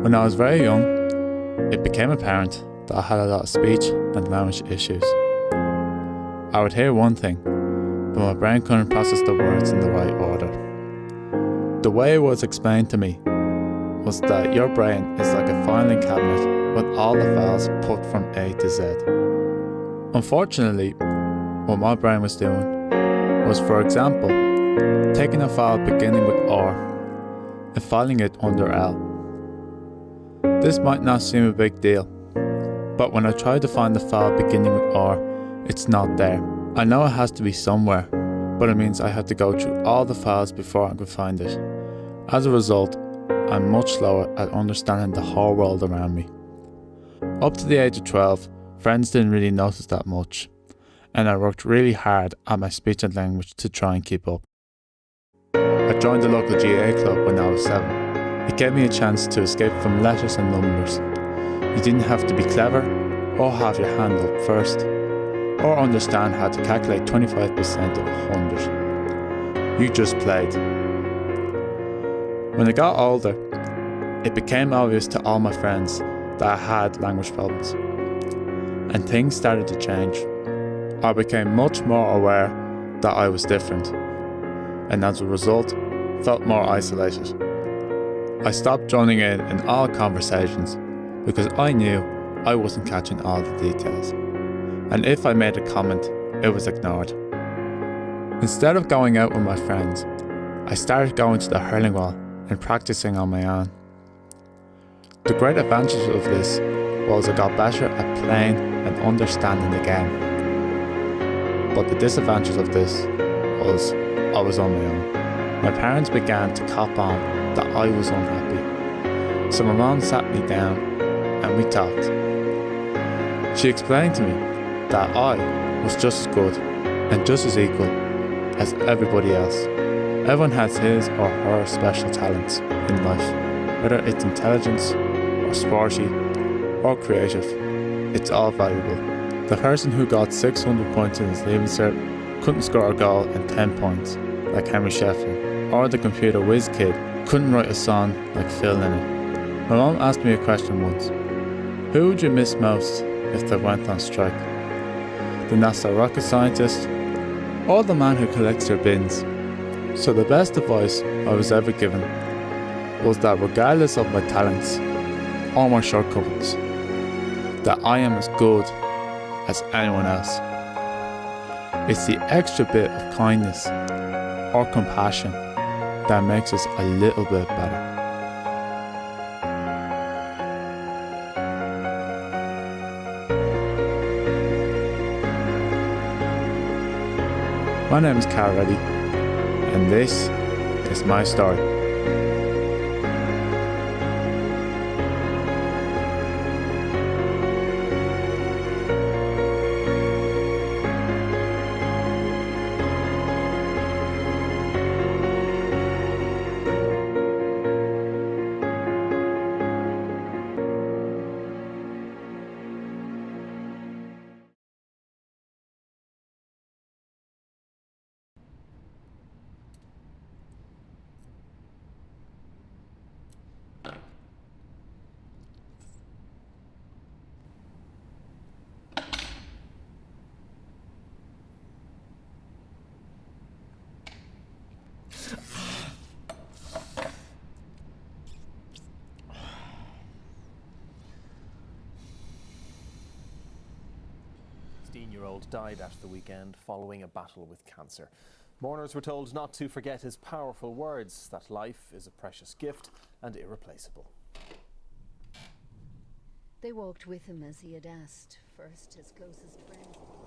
When I was very young, it became apparent that I had a lot of speech and language issues. I would hear one thing, but my brain couldn't process the words in the right order. The way it was explained to me was that your brain is like a filing cabinet with all the files put from A to Z. Unfortunately, what my brain was doing was, for example, taking a file beginning with R and filing it under L. This might not seem a big deal, but when I try to find the file beginning with R, it's not there. I know it has to be somewhere, but it means I have to go through all the files before I can find it. As a result, I'm much slower at understanding the whole world around me. Up to the age of 12, friends didn't really notice that much, and I worked really hard at my speech and language to try and keep up. I joined the local GA club when I was 7. It gave me a chance to escape from letters and numbers. You didn't have to be clever, or have your hand up first, or understand how to calculate 25% of 100. You just played. When I got older, it became obvious to all my friends that I had language problems, and things started to change. I became much more aware that I was different, and as a result, felt more isolated. I stopped joining in all conversations because I knew I wasn't catching all the details, and if I made a comment, it was ignored. Instead of going out with my friends, I started going to the hurling wall and practicing on my own. The great advantage of this was I got better at playing and understanding the game. But the disadvantage of this was I was on my own. My parents began to cop on that I was unhappy. So my mom sat me down and we talked. She explained to me that I was just as good and just as equal as everybody else. Everyone has his or her special talents in life, whether it's intelligence or sporty or creative, it's all valuable. The person who got 600 points in his leaving cert couldn't score a goal and 10 points like Henry Sheffield, or the computer whiz kid couldn't write a song like Phil Lynott. My mom asked me a question once: who would you miss most if they went on strike? The NASA rocket scientist or the man who collects their bins? So the best advice I was ever given was that regardless of my talents or my shortcomings, that I am as good as anyone else. It's the extra bit of kindness or compassion that makes us a little bit better. My name is Carl Reddy, and this is my story. 16-year-old died at the weekend following a battle with cancer. Mourners were told not to forget his powerful words, that life is a precious gift and irreplaceable. They walked with him as he had asked. First, his closest friends.